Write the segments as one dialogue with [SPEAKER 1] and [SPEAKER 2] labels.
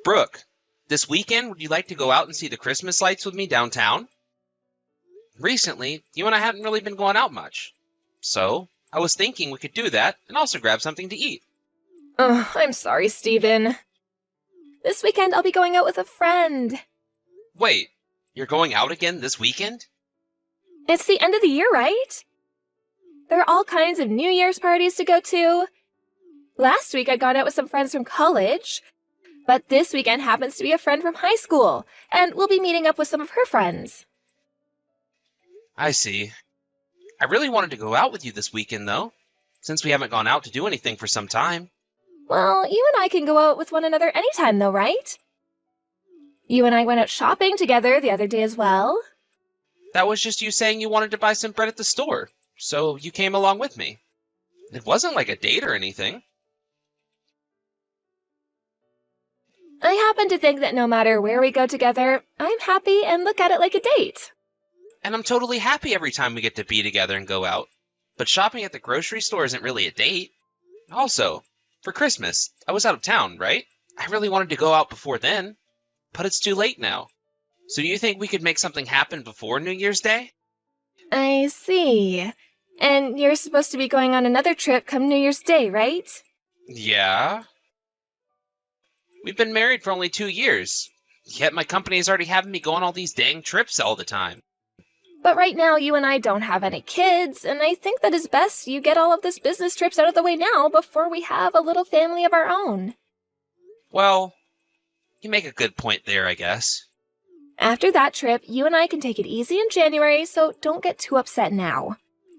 [SPEAKER 1] Brooke, this weekend would you like to go out and see the Christmas lights with me downtown? Recently, you and I hadn't really been going out much. So, I was thinking we could do that and also grab something to eat.
[SPEAKER 2] Oh, I'm sorry, Steven. This weekend I'll be going out with a friend.
[SPEAKER 1] Wait, you're going out again this weekend?
[SPEAKER 2] It's the end of the year, right? There are all kinds of New Year's parties to go to. Last week I got out with some friends from college, but this weekend happens to be a friend from high school, and we'll be meeting up with some of her friends.
[SPEAKER 1] I see. I really wanted to go out with you this weekend, though, since we haven't gone out to do anything for some time.
[SPEAKER 2] Well, you and I can go out with one another anytime, though, right? You and I went out shopping together the other day as well.
[SPEAKER 1] That was just you saying you wanted to buy some bread at the store, so you came along with me. It wasn't like a date or anything.
[SPEAKER 2] I happen to think that no matter where we go together, I'm happy and look at it like a date.
[SPEAKER 1] And I'm totally happy every time we get to be together and go out. But shopping at the grocery store isn't really a date. Also, for Christmas, I was out of town, right? I really wanted to go out before then, but it's too late now. So do you think we could make something happen before New Year's Day?
[SPEAKER 2] I see. And you're supposed to be going on another trip come New Year's Day, right?
[SPEAKER 1] Yeah. We've been married for only 2 years, yet my company is already having me go on all these dang trips all the time.
[SPEAKER 2] But right now, you and I don't have any kids, and I think that it's best you get all of this business trips out of the way now before we have a little family of our own.
[SPEAKER 1] Well, you make a good point there, I guess.
[SPEAKER 2] After that trip, you and I can take it easy in January, so don't get too upset now.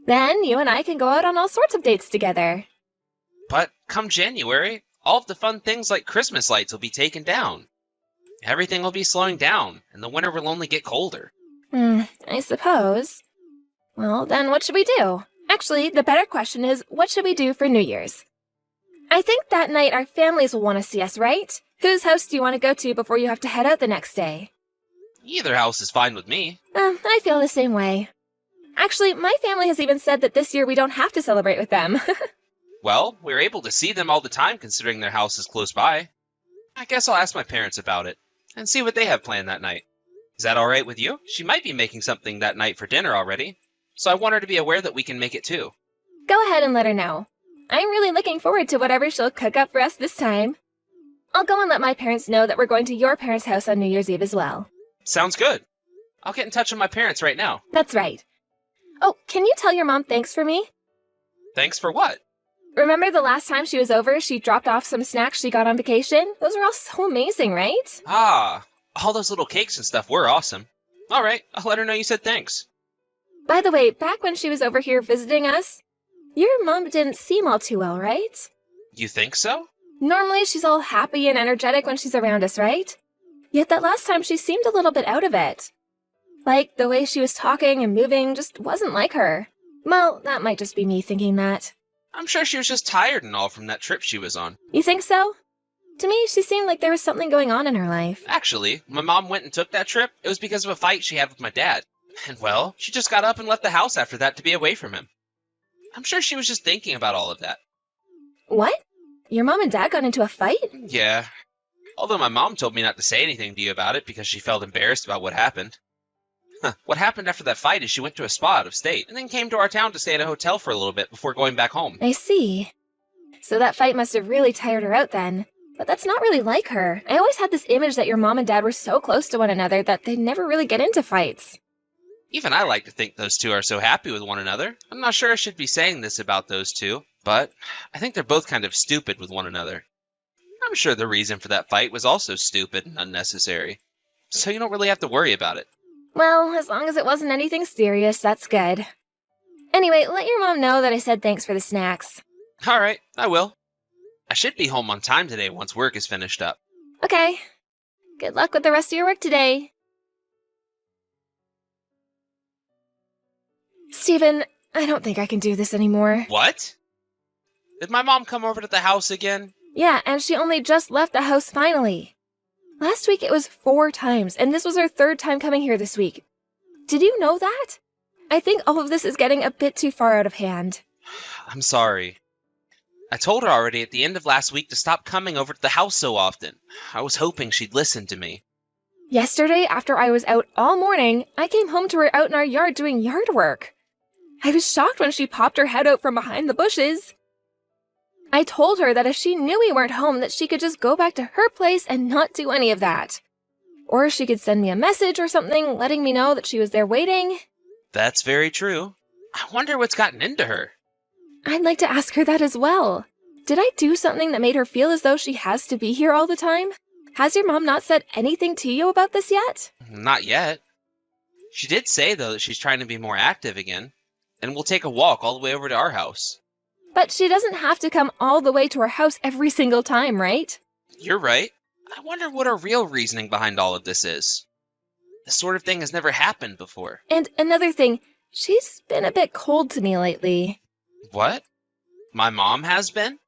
[SPEAKER 2] Then you and I can go out on all sorts of dates together.
[SPEAKER 1] But come January, all of the fun things like Christmas lights will be taken down. Everything will be slowing down, and the winter will only get colder.
[SPEAKER 2] I suppose. Well, then what should we do? Actually, the better question is, what should we do for New Year's? I think that night our families will want to see us, right? Whose house do you want to go to before you have to head out the next day?
[SPEAKER 1] Either house is fine with me.
[SPEAKER 2] I feel the same way. Actually, my family has even said that this year we don't have to celebrate with them.
[SPEAKER 1] Well, we're able to see them all the time considering their house is close by. I guess I'll ask my parents about it, and see what they have planned that night. Is that alright with you? She might be making something that night for dinner already, so I want her to be aware that we can make it too.
[SPEAKER 2] Go ahead and let her know. I'm really looking forward to whatever she'll cook up for us this time. I'll go and let my parents know that we're going to your parents' house on New Year's Eve as well.
[SPEAKER 1] Sounds good. I'll get in touch with my parents right now.
[SPEAKER 2] That's right. Oh, can you tell your mom thanks for me?
[SPEAKER 1] Thanks for what?
[SPEAKER 2] Remember the last time she was over, she dropped off some snacks she got on vacation? Those were all so amazing, right?
[SPEAKER 1] Ah, all those little cakes and stuff were awesome. Alright, I'll let her know you said thanks.
[SPEAKER 2] By the way, back when she was over here visiting us, your mom didn't seem all too well, right?
[SPEAKER 1] You think so?
[SPEAKER 2] Normally she's all happy and energetic when she's around us, right? Yet that last time she seemed a little bit out of it. Like, the way she was talking and moving just wasn't like her. Well, that might just be me thinking that.
[SPEAKER 1] I'm sure she was just tired and all from that trip she was on.
[SPEAKER 2] You think so? To me, she seemed like there was something going on in her life.
[SPEAKER 1] Actually, when my mom went and took that trip, it was because of a fight she had with my dad. And well, she just got up and left the house after that to be away from him. I'm sure she was just thinking about all of that.
[SPEAKER 2] What? Your mom and dad got into a fight?
[SPEAKER 1] Yeah. Although my mom told me not to say anything to you about it because she felt embarrassed about what happened. What happened after that fight is she went to a spa out of state and then came to our town to stay at a hotel for a little bit before going back home.
[SPEAKER 2] I see. So that fight must have really tired her out then. But that's not really like her. I always had this image that your mom and dad were so close to one another that they'd never really get into fights.
[SPEAKER 1] Even I like to think those two are so happy with one another. I'm not sure I should be saying this about those two, but I think they're both kind of stupid with one another. I'm sure the reason for that fight was also stupid and unnecessary. So you don't really have to worry about it.
[SPEAKER 2] Well, as long as it wasn't anything serious, that's good. Anyway, let your mom know that I said thanks for the snacks.
[SPEAKER 1] Alright, I will. I should be home on time today once work is finished up.
[SPEAKER 2] Okay. Good luck with the rest of your work today. Steven, I don't think I can do this anymore.
[SPEAKER 1] What? Did my mom come over to the house again?
[SPEAKER 2] Yeah, and she only just left the house finally. Last week it was 4 times, and this was her 3rd time coming here this week. Did you know that? I think all of this is getting a bit too far out of hand.
[SPEAKER 1] I'm sorry. I told her already at the end of last week to stop coming over to the house so often. I was hoping she'd listen to me.
[SPEAKER 2] Yesterday, after I was out all morning, I came home to her out in our yard doing yard work. I was shocked when she popped her head out from behind the bushes. I told her that if she knew we weren't home, that she could just go back to her place and not do any of that. Or she could send me a message or something, letting me know that she was there waiting.
[SPEAKER 1] That's very true. I wonder what's gotten into her.
[SPEAKER 2] I'd like to ask her that as well. Did I do something that made her feel as though she has to be here all the time? Has your mom not said anything to you about this yet?
[SPEAKER 1] Not yet. She did say, though, that she's trying to be more active again, and we'll take a walk all the way over to our house.
[SPEAKER 2] But she doesn't have to come all the way to our house every single time, right?
[SPEAKER 1] You're right. I wonder what her real reasoning behind all of this is. This sort of thing has never happened before.
[SPEAKER 2] And another thing, she's been a bit cold to me lately.
[SPEAKER 1] What? My mom has been?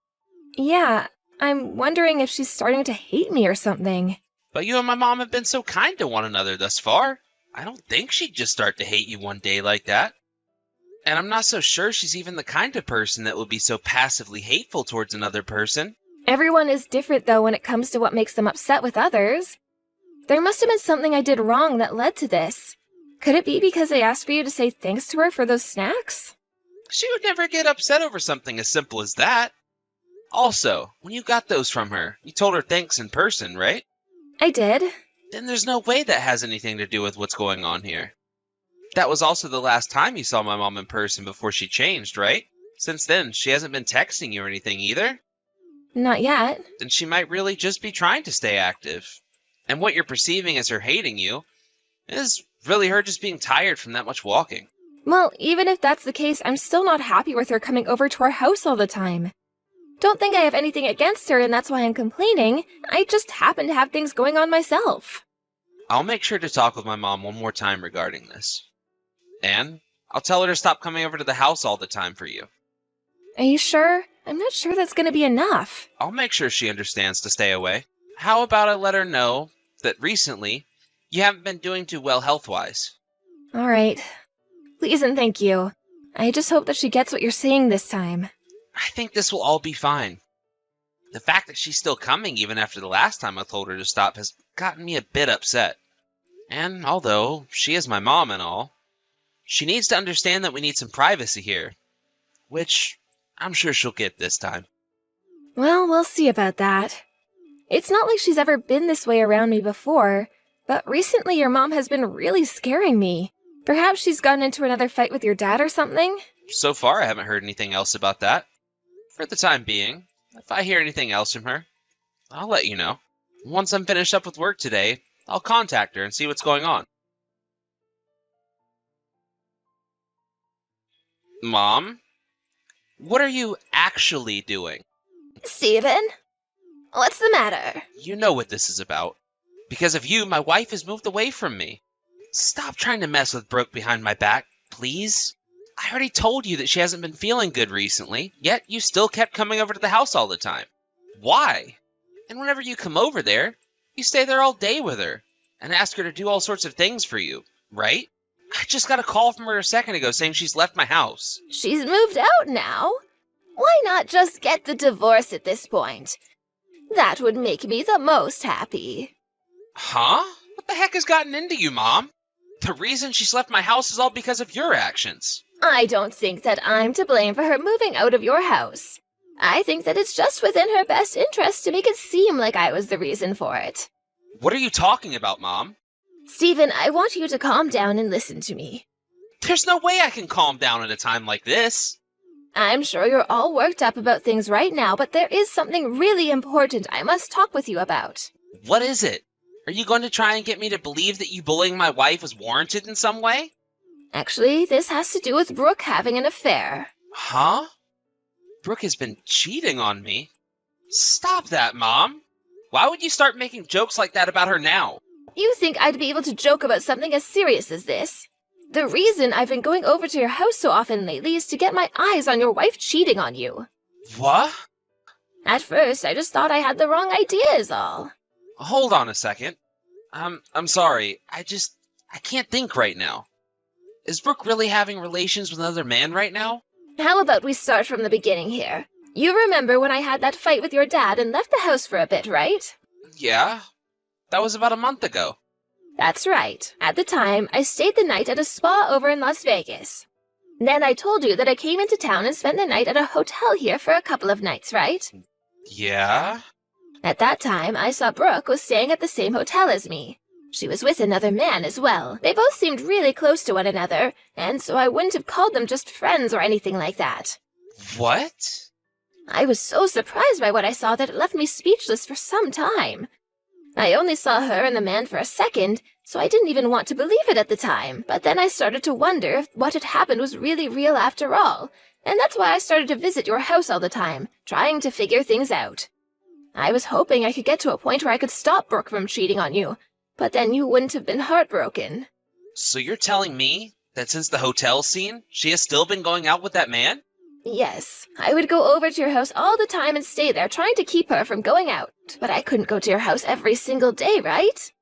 [SPEAKER 2] Yeah, I'm wondering if she's starting to hate me or something.
[SPEAKER 1] But you and my mom have been so kind to one another thus far. I don't think she'd just start to hate you one day like that. And I'm not so sure she's even the kind of person that would be so passively hateful towards another person.
[SPEAKER 2] Everyone is different, though, when it comes to what makes them upset with others. There must have been something I did wrong that led to this. Could it be because I asked for you to say thanks to her for those snacks?
[SPEAKER 1] She would never get upset over something as simple as that. Also, when you got those from her, you told her thanks in person, right?
[SPEAKER 2] I did.
[SPEAKER 1] Then there's no way that has anything to do with what's going on here. That was also the last time you saw my mom in person before she changed, right? Since then, she hasn't been texting you or anything either.
[SPEAKER 2] Not yet.
[SPEAKER 1] Then she might really just be trying to stay active. And what you're perceiving as her hating you is really her just being tired from that much walking.
[SPEAKER 2] Well, even if that's the case, I'm still not happy with her coming over to our house all the time. Don't think I have anything against her and that's why I'm complaining. I just happen to have things going on myself.
[SPEAKER 1] I'll make sure to talk with my mom one more time regarding this. And I'll tell her to stop coming over to the house all the time for you.
[SPEAKER 2] Are you sure? I'm not sure that's going to be enough.
[SPEAKER 1] I'll make sure she understands to stay away. How about I let her know that recently you haven't been doing too well health-wise?
[SPEAKER 2] All right. Please and thank you. I just hope that she gets what you're saying this time.
[SPEAKER 1] I think this will all be fine. The fact that she's still coming even after the last time I told her to stop has gotten me a bit upset. And although she is my mom and all, she needs to understand that we need some privacy here, which I'm sure she'll get this time.
[SPEAKER 2] Well, we'll see about that. It's not like she's ever been this way around me before, but recently your mom has been really scaring me. Perhaps she's gotten into another fight with your dad or something?
[SPEAKER 1] So far, I haven't heard anything else about that. For the time being, if I hear anything else from her, I'll let you know. Once I'm finished up with work today, I'll contact her and see what's going on. Mom? What are you actually doing?
[SPEAKER 2] Steven? What's the matter?
[SPEAKER 1] You know what this is about. Because of you, my wife has moved away from me. Stop trying to mess with Brooke behind my back, please. I already told you that she hasn't been feeling good recently, yet you still kept coming over to the house all the time. Why? And whenever you come over there, you stay there all day with her and ask her to do all sorts of things for you, right? I just got a call from her a second ago saying she's left my house.
[SPEAKER 2] She's moved out now. Why not just get the divorce at this point? That would make me the most happy.
[SPEAKER 1] Huh? What the heck has gotten into you, Mom? The reason she's left my house is all because of your actions.
[SPEAKER 2] I don't think that I'm to blame for her moving out of your house. I think that it's just within her best interest to make it seem like I was the reason for it.
[SPEAKER 1] What are you talking about, Mom?
[SPEAKER 2] Steven, I want you to calm down and listen to me.
[SPEAKER 1] There's no way I can calm down at a time like this.
[SPEAKER 2] I'm sure you're all worked up about things right now, but there is something really important I must talk with you about.
[SPEAKER 1] What is it? Are you going to try and get me to believe that you bullying my wife was warranted in some way?
[SPEAKER 2] Actually, this has to do with Brooke having an affair.
[SPEAKER 1] Huh? Brooke has been cheating on me? Stop that, Mom. Why would you start making jokes like that about her now?
[SPEAKER 2] You think I'd be able to joke about something as serious as this? The reason I've been going over to your house so often lately is to get my eyes on your wife cheating on you.
[SPEAKER 1] What?
[SPEAKER 2] At first, I just thought I had the wrong idea is all.
[SPEAKER 1] Hold on a second. I'm sorry. I can't think right now. Is Brooke really having relations with another man right now?
[SPEAKER 2] How about we start from the beginning here? You remember when I had that fight with your dad and left the house for a bit, right?
[SPEAKER 1] Yeah, that was about a month ago.
[SPEAKER 2] That's right. At the time, I stayed the night at a spa over in Las Vegas. Then I told you that I came into town and spent the night at a hotel here for a couple of nights, right?
[SPEAKER 1] Yeah?
[SPEAKER 2] At that time, I saw Brooke was staying at the same hotel as me. She was with another man as well. They both seemed really close to one another, and so I wouldn't have called them just friends or anything like that.
[SPEAKER 1] What?
[SPEAKER 2] I was so surprised by what I saw that it left me speechless for some time. I only saw her and the man for a second, so I didn't even want to believe it at the time. But then I started to wonder if what had happened was really real after all, and that's why I started to visit your house all the time, trying to figure things out. I was hoping I could get to a point where I could stop Brooke from cheating on you, but then you wouldn't have been heartbroken.
[SPEAKER 1] So you're telling me that since the hotel scene, she has still been going out with that man?
[SPEAKER 2] Yes, I would go over to your house all the time and stay there trying to keep her from going out, but I couldn't go to your house every single day, right?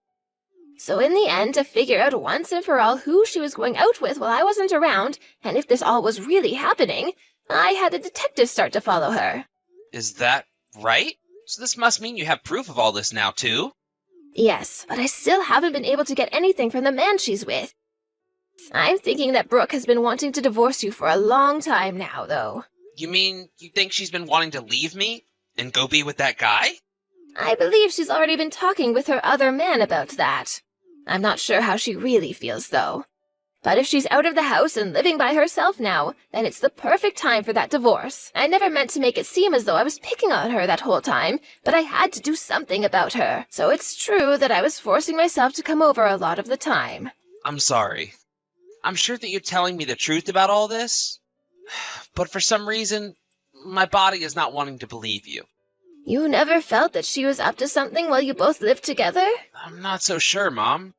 [SPEAKER 2] So in the end, to figure out once and for all who she was going out with while I wasn't around, and if this all was really happening, I had a detective start to follow her.
[SPEAKER 1] Is that right? So this must mean you have proof of all this now, too?
[SPEAKER 2] Yes, but I still haven't been able to get anything from the man she's with. I'm thinking that Brooke has been wanting to divorce you for a long time now, though.
[SPEAKER 1] You mean you think she's been wanting to leave me and go be with that guy?
[SPEAKER 2] I believe she's already been talking with her other man about that. I'm not sure how she really feels, though. But if she's out of the house and living by herself now, then it's the perfect time for that divorce. I never meant to make it seem as though I was picking on her that whole time, but I had to do something about her. So it's true that I was forcing myself to come over a lot of the time.
[SPEAKER 1] I'm sorry. I'm sure that you're telling me the truth about all this, but for some reason, my body is not wanting to believe you.
[SPEAKER 2] You never felt that she was up to something while you both lived together?
[SPEAKER 1] I'm not so sure, Mom.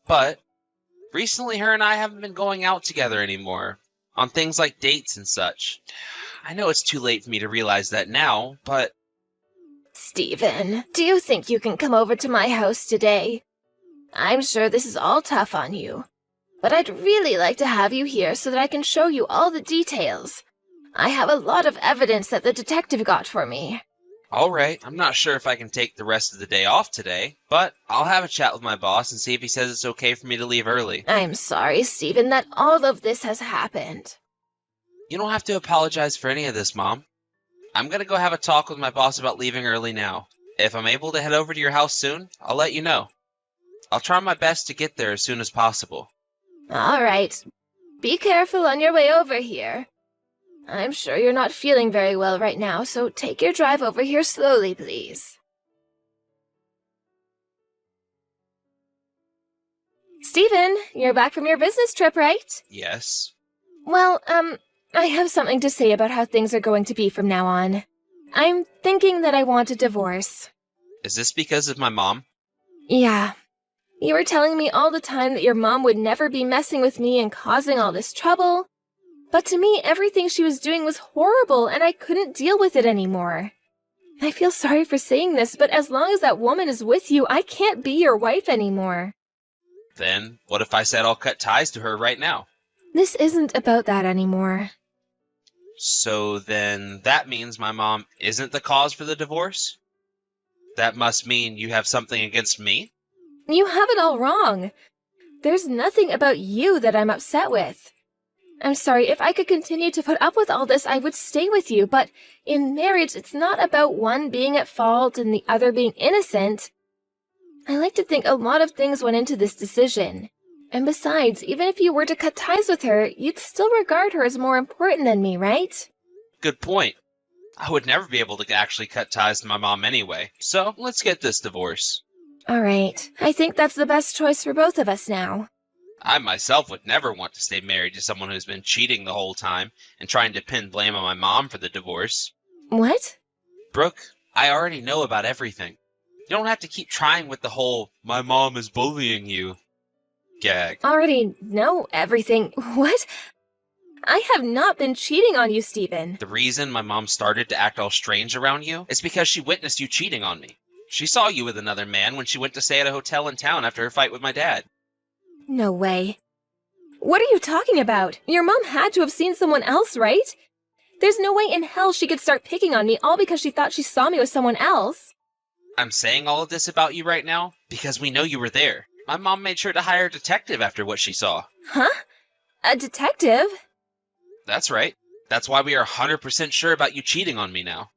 [SPEAKER 1] But recently her and I haven't been going out together anymore, on things like dates and such. I know it's too late for me to realize that now, but...
[SPEAKER 2] Stephen, do you think you can come over to my house today? I'm sure this is all tough on you, but I'd really like to have you here so that I can show you all the details. I have a lot of evidence that the detective got for me.
[SPEAKER 1] All right, I'm not sure if I can take the rest of the day off today, but I'll have a chat with my boss and see if he says it's okay for me to leave early.
[SPEAKER 2] I'm sorry, Stephen, that all of this has happened.
[SPEAKER 1] You don't have to apologize for any of this, Mom. I'm gonna go have a talk with my boss about leaving early now. If I'm able to head over to your house soon, I'll let you know. I'll try my best to get there as soon as possible.
[SPEAKER 2] All right. Be careful on your way over here. I'm sure you're not feeling very well right now, so take your drive over here slowly, please. Stephen, you're back from your business trip, right?
[SPEAKER 1] Yes.
[SPEAKER 2] Well, I have something to say about how things are going to be from now on. I'm thinking that I want a divorce.
[SPEAKER 1] Is this because of my mom?
[SPEAKER 2] Yeah. You were telling me all the time that your mom would never be messing with me and causing all this trouble. But to me, everything she was doing was horrible, and I couldn't deal with it anymore. I feel sorry for saying this, but as long as that woman is with you, I can't be your wife anymore.
[SPEAKER 1] Then, what if I said I'll cut ties to her right now?
[SPEAKER 2] This isn't about that anymore.
[SPEAKER 1] So then that means my mom isn't the cause for the divorce? That must mean you have something against me?
[SPEAKER 2] You have it all wrong. There's nothing about you that I'm upset with. I'm sorry, if I could continue to put up with all this, I would stay with you, but in marriage, it's not about one being at fault and the other being innocent. I like to think a lot of things went into this decision. And besides, even if you were to cut ties with her, you'd still regard her as more important than me, right?
[SPEAKER 1] Good point. I would never be able to actually cut ties to my mom anyway, so let's get this divorce.
[SPEAKER 2] All right. I think that's the best choice for both of us now.
[SPEAKER 1] I myself would never want to stay married to someone who's been cheating the whole time and trying to pin blame on my mom for the divorce.
[SPEAKER 2] What?
[SPEAKER 1] Brooke, I already know about everything. You don't have to keep trying with the whole, my mom is bullying you gag.
[SPEAKER 2] Already know everything. What? I have not been cheating on you, Stephen.
[SPEAKER 1] The reason my mom started to act all strange around you is because she witnessed you cheating on me. She saw you with another man when she went to stay at a hotel in town after her fight with my dad.
[SPEAKER 2] No way. What are you talking about? Your mom had to have seen someone else, right? There's no way in hell she could start picking on me all because she thought she saw me with someone else.
[SPEAKER 1] I'm saying all of this about you right now because we know you were there. My mom made sure to hire a detective after what she saw.
[SPEAKER 2] Huh? A detective?
[SPEAKER 1] That's right. That's why we are 100% sure about you cheating on me now.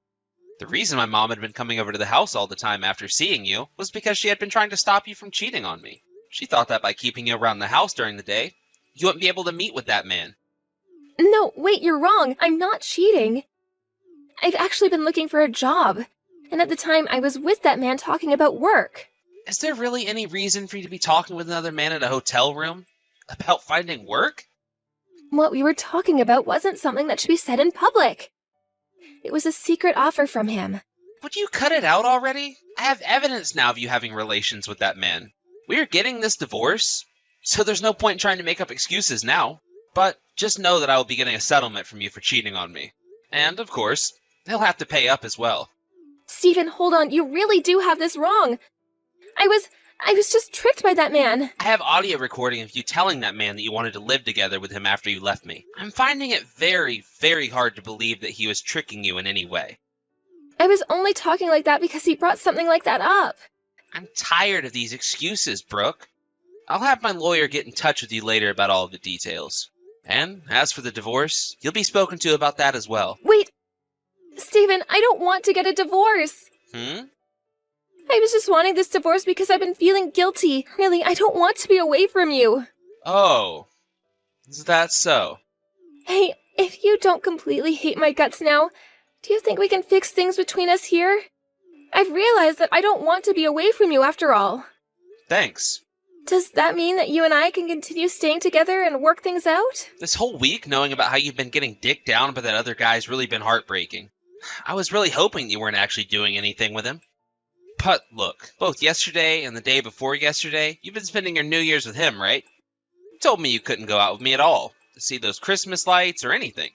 [SPEAKER 1] The reason my mom had been coming over to the house all the time after seeing you was because she had been trying to stop you from cheating on me. She thought that by keeping you around the house during the day, you wouldn't be able to meet with that man.
[SPEAKER 2] No, wait, you're wrong. I'm not cheating. I've actually been looking for a job. And at the time, I was with that man talking about work.
[SPEAKER 1] Is there really any reason for you to be talking with another man in a hotel room? About finding work?
[SPEAKER 2] What we were talking about wasn't something that should be said in public. It was a secret offer from him.
[SPEAKER 1] Would you cut it out already? I have evidence now of you having relations with that man. We are getting this divorce, so there's no point in trying to make up excuses now. But just know that I will be getting a settlement from you for cheating on me. And, of course, he'll have to pay up as well.
[SPEAKER 2] Stephen, hold on. You really do have this wrong. I was just tricked by that man.
[SPEAKER 1] I have audio recording of you telling that man that you wanted to live together with him after you left me. I'm finding it very, very hard to believe that he was tricking you in any way.
[SPEAKER 2] I was only talking like that because he brought something like that up.
[SPEAKER 1] I'm tired of these excuses, Brooke. I'll have my lawyer get in touch with you later about all of the details. And as for the divorce, you'll be spoken to about that as well.
[SPEAKER 2] Wait, Stephen, I don't want to get a divorce. I was just wanting this divorce because I've been feeling guilty. Really, I don't want to be away from you.
[SPEAKER 1] Oh, is that so?
[SPEAKER 2] Hey, if you don't completely hate my guts now, do you think we can fix things between us here? I've realized that I don't want to be away from you after all.
[SPEAKER 1] Thanks.
[SPEAKER 2] Does that mean that you and I can continue staying together and work things out?
[SPEAKER 1] This whole week, knowing about how you've been getting dicked down by that other guy's really been heartbreaking. I was really hoping you weren't actually doing anything with him. But look, both yesterday and the day before yesterday, you've been spending your New Year's with him, right? You told me you couldn't go out with me at all, to see those Christmas lights or anything.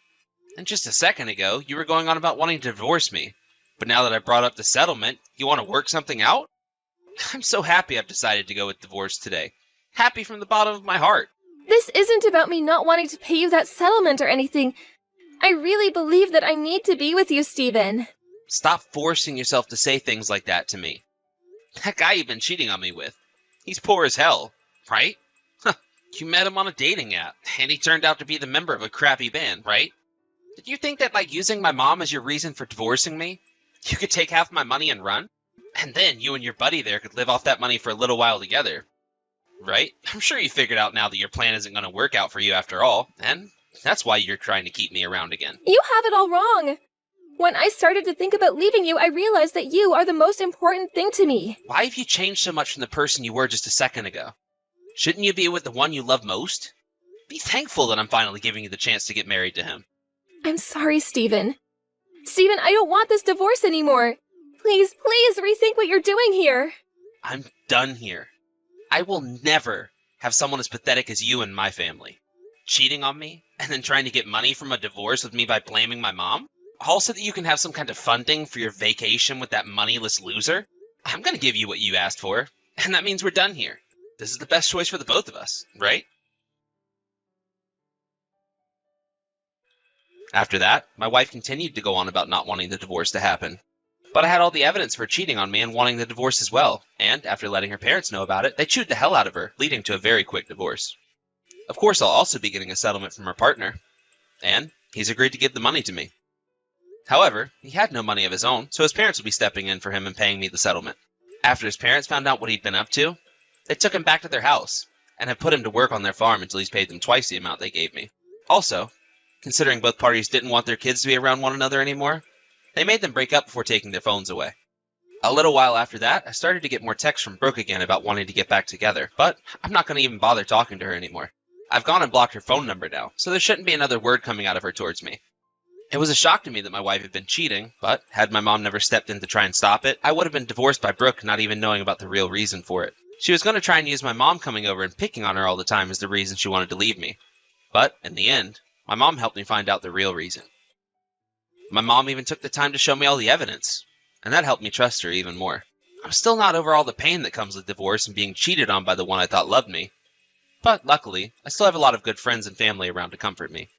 [SPEAKER 1] And just a second ago, you were going on about wanting to divorce me. But now that I brought up the settlement, you want to work something out? I'm so happy I've decided to go with divorce today. Happy from the bottom of my heart.
[SPEAKER 2] This isn't about me not wanting to pay you that settlement or anything. I really believe that I need to be with you, Stephen.
[SPEAKER 1] Stop forcing yourself to say things like that to me. That guy you've been cheating on me with, he's poor as hell, right? You met him on a dating app, and he turned out to be the member of a crappy band, right? Did you think that by using my mom as your reason for divorcing me, you could take half my money and run? And then you and your buddy there could live off that money for a little while together, right? I'm sure you figured out now that your plan isn't going to work out for you after all, and that's why you're trying to keep me around again.
[SPEAKER 2] You have it all wrong. When I started to think about leaving you, I realized that you are the most important thing to me.
[SPEAKER 1] Why have you changed so much from the person you were just a second ago? Shouldn't you be with the one you love most? Be thankful that I'm finally giving you the chance to get married to him.
[SPEAKER 2] I'm sorry, Stephen. Stephen, I don't want this divorce anymore. Please, please rethink what you're doing here.
[SPEAKER 1] I'm done here. I will never have someone as pathetic as you in my family. Cheating on me, and then trying to get money from a divorce with me by blaming my mom? All so that you can have some kind of funding for your vacation with that moneyless loser? I'm gonna give you what you asked for, and that means we're done here. This is the best choice for the both of us, right? After that, my wife continued to go on about not wanting the divorce to happen. But I had all the evidence for cheating on me and wanting the divorce as well, and after letting her parents know about it, they chewed the hell out of her, leading to a very quick divorce. Of course, I'll also be getting a settlement from her partner, and he's agreed to give the money to me. However, he had no money of his own, so his parents will be stepping in for him and paying me the settlement. After his parents found out what he'd been up to, they took him back to their house, and have put him to work on their farm until he's paid them twice the amount they gave me. Also, considering both parties didn't want their kids to be around one another anymore, they made them break up before taking their phones away. A little while after that, I started to get more texts from Brooke again about wanting to get back together, but I'm not going to even bother talking to her anymore. I've gone and blocked her phone number now, so there shouldn't be another word coming out of her towards me. It was a shock to me that my wife had been cheating, but had my mom never stepped in to try and stop it, I would have been divorced by Brooke not even knowing about the real reason for it. She was going to try and use my mom coming over and picking on her all the time as the reason she wanted to leave me. But, in the end, my mom helped me find out the real reason. My mom even took the time to show me all the evidence, and that helped me trust her even more. I'm still not over all the pain that comes with divorce and being cheated on by the one I thought loved me. But, luckily, I still have a lot of good friends and family around to comfort me.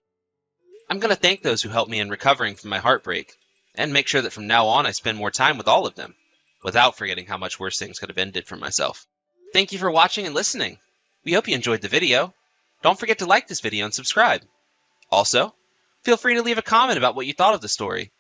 [SPEAKER 1] I'm going to thank those who helped me in recovering from my heartbreak, and make sure that from now on I spend more time with all of them, without forgetting how much worse things could have ended for myself. Thank you for watching and listening. We hope you enjoyed the video. Don't forget to like this video and subscribe. Also, feel free to leave a comment about what you thought of the story.